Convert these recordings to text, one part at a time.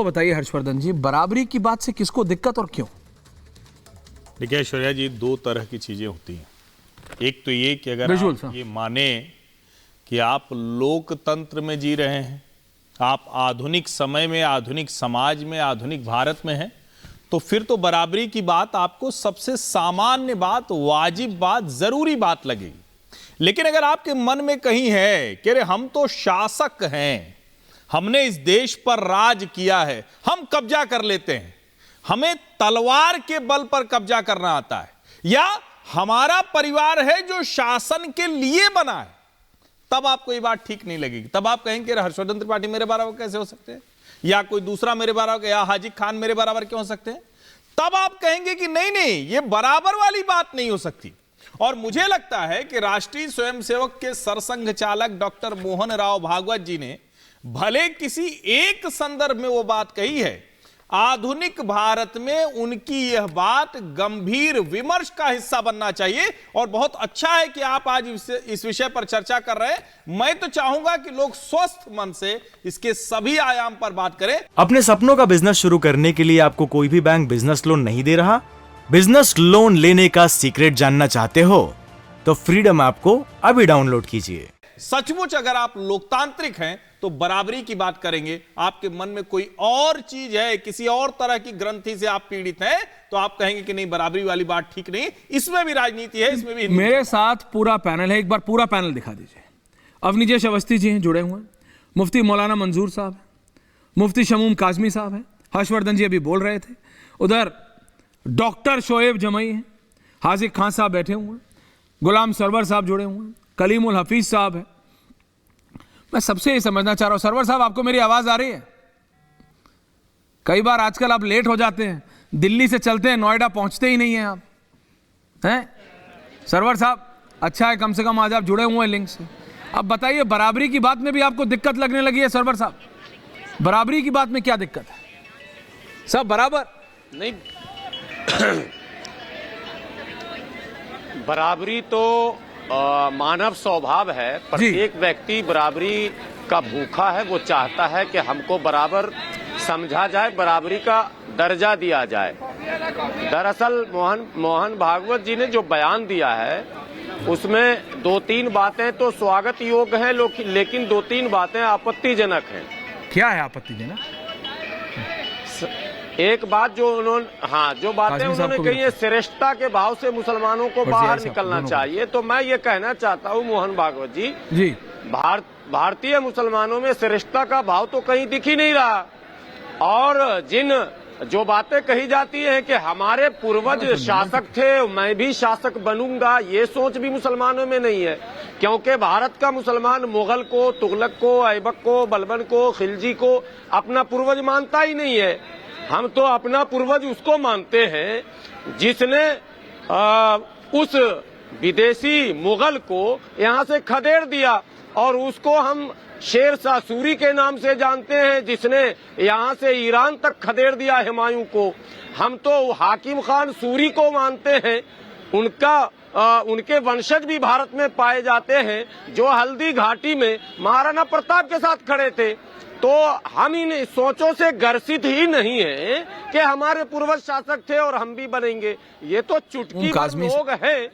तो बताइए हर्षवर्धन जी, बराबरी की बात से किसको दिक्कत और क्यों? देखिए ऐश्वर्या जी, दो तरह की चीजें होती हैं। एक तो ये कि अगर आप ये माने कि आप लोकतंत्र में जी रहे हैं, आप आधुनिक समय में, आधुनिक समाज में, आधुनिक भारत में हैं, तो फिर तो बराबरी की बात आपको सबसे सामान्य बात, वाजिब बात, जरूरी बात लगेगी। लेकिन अगर आपके मन में कहीं है कि अरे हम तो शासक हैं, हमने इस देश पर राज किया है, हम कब्जा कर लेते हैं, हमें तलवार के बल पर कब्जा करना आता है, या हमारा परिवार है जो शासन के लिए बना है, तब आपको ये बात ठीक नहीं लगेगी। तब आप कहेंगे हर्षवर्धन त्रिपाठी मेरे बराबर कैसे हो सकते हैं, या कोई दूसरा मेरे बराबर, या हाजी खान मेरे बराबर क्यों हो सकते हैं। तब आप कहेंगे कि नहीं नहीं, ये बराबर वाली बात नहीं हो सकती। और मुझे लगता है कि राष्ट्रीय स्वयंसेवक के सरसंघ चालक डॉक्टर मोहन राव भागवत जी ने भले किसी एक संदर्भ में वो बात कही है, आधुनिक भारत में उनकी यह बात गंभीर विमर्श का हिस्सा बनना चाहिए। और बहुत अच्छा है कि आप आज इस विषय पर चर्चा कर रहे हैं। मैं तो चाहूंगा कि लोग स्वस्थ मन से इसके सभी आयाम पर बात करें। अपने सपनों का बिजनेस शुरू करने के लिए आपको कोई भी बैंक बिजनेस लोन नहीं दे रहा? बिजनेस लोन लेने का सीक्रेट जानना चाहते हो तो फ्रीडम ऐप को अभी डाउनलोड कीजिए। सचमुच अगर आप लोकतांत्रिक हैं तो बराबरी की बात करेंगे। आपके मन में कोई और चीज है, किसी और तरह की ग्रंथि से आप पीड़ित हैं, तो आप कहेंगे कि नहीं बराबरी वाली बात ठीक नहीं। इसमें भी राजनीति है, इसमें भी। मेरे साथ पूरा पैनल है, एक बार पूरा पैनल दिखा दीजिए। अवनीजेश अवस्थी जी हैं जुड़े हुए हैं, मुफ्ती मौलाना मंजूर साहब हैं, मुफ्ती शमूम काजमी साहब हैं, हर्षवर्धन जी अभी बोल रहे थे, उधर डॉक्टर शोएब जमई हैं, हाजिक खान साहब बैठे हुए हैं, गुलाम सरवर साहब जुड़े हुए हैं, कलीमुल हफीज साहब है। मैं सबसे ये समझना चाह रहा हूं, सरवर साहब आपको मेरी आवाज आ रही है? कई बार आजकल आप लेट हो जाते हैं, दिल्ली से चलते हैं, नोएडा पहुंचते ही नहीं हैं आप, हैं सरवर साहब? अच्छा है कम से कम आज आप जुड़े हुए हैं लिंक से। अब बताइए, बराबरी की बात में भी आपको दिक्कत लगने लगी है सरवर साहब? बराबरी की बात में क्या दिक्कत है? सब बराबर नहीं। बराबरी तो मानव स्वभाव है। प्रत्येक व्यक्ति बराबरी का भूखा है। वो चाहता है कि हमको बराबर समझा जाए, बराबरी का दर्जा दिया जाए। दरअसल मोहन भागवत जी ने जो बयान दिया है उसमें दो तीन बातें तो स्वागत योग्य हैं, लेकिन दो तीन बातें आपत्तिजनक हैं। क्या है आपत्तिजनक? एक बात जो बातें उन्होंने कही है, श्रेष्ठता के भाव से मुसलमानों को बाहर निकलना चाहिए। तो मैं ये कहना चाहता हूँ मोहन भागवत जी, भारतीय मुसलमानों में श्रेष्ठता का भाव तो कहीं दिख ही नहीं रहा। और जो बातें कही जाती हैं कि हमारे पूर्वज शासक थे, मैं भी शासक बनूंगा, ये सोच भी मुसलमानों में नहीं है। क्योंकि भारत का मुसलमान मुगल को, तुगलक को, ऐबक को, बलबन को, खिलजी को अपना पूर्वज मानता ही नहीं है। हम तो अपना पूर्वज उसको मानते हैं जिसने उस विदेशी मुगल को यहाँ से खदेड़ दिया, और उसको हम शेर शाह सूरी के नाम से जानते हैं जिसने यहाँ से ईरान तक खदेड़ दिया हुमायूं को। हम तो हाकिम खान सूरी को मानते हैं, उनके वंशज भी भारत में पाए जाते हैं जो हल्दी घाटी में महाराणा प्रताप के साथ खड़े थे। तो हम इन सोचों से ग्रसित ही नहीं है कि हमारे पूर्वज शासक थे और हम भी बनेंगे। ये तो चुटकी भर लोग हैं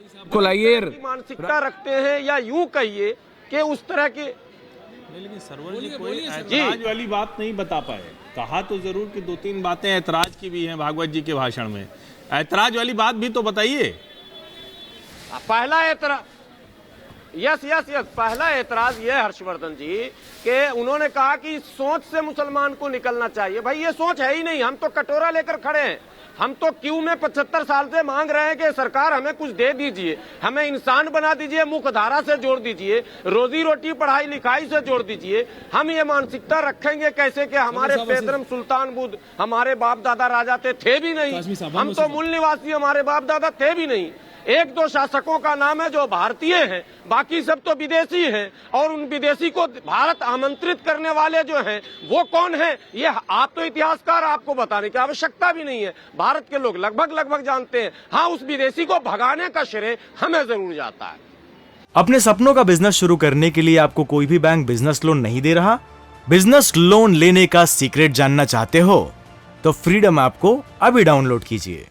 मानसिकता रखते हैं, या यूं कहिए कि उस तरह के। लेकिन सरवर जी कोई ऐतराज वाली बात नहीं बता पाए। कहा तो जरूर कि दो तीन बातें ऐतराज की भी हैं भागवत जी के भाषण में। ऐतराज वाली बात भी तो बताइए। पहला ऐतराज, यस, पहला ऐतराज ये हर्षवर्धन जी कि उन्होंने कहा कि सोच से मुसलमान को निकलना चाहिए। भाई ये सोच है ही नहीं। हम तो कटोरा लेकर खड़े हैं, हम तो क्यू में 75 साल से मांग रहे हैं कि सरकार हमें कुछ दे दीजिए, हमें इंसान बना दीजिए, मुख्य धारा से जोड़ दीजिए, रोजी रोटी पढ़ाई लिखाई से जोड़ दीजिए। हम ये मानसिकता रखेंगे कैसे कि हमारे पेदरम सुल्तान बुद्ध हमारे बाप दादा राजा थे भी नहीं, हम तो मूल निवासी हमारे बाप दादा थे भी नहीं। एक दो शासकों का नाम है जो भारतीय हैं, बाकी सब तो विदेशी हैं। और उन विदेशी को भारत आमंत्रित करने वाले जो हैं वो कौन हैं, ये आप तो इतिहासकार, आपको बताने की आवश्यकता भी नहीं है। भारत के लोग लगभग जानते हैं। हाँ, उस विदेशी को भगाने का श्रेय हमें जरूर जाता है। अपने सपनों का बिजनेस शुरू करने के लिए आपको कोई भी बैंक बिजनेस लोन नहीं दे रहा? बिजनेस लोन लेने का सीक्रेट जानना चाहते हो तो फ्रीडम ऐप को अभी डाउनलोड कीजिए।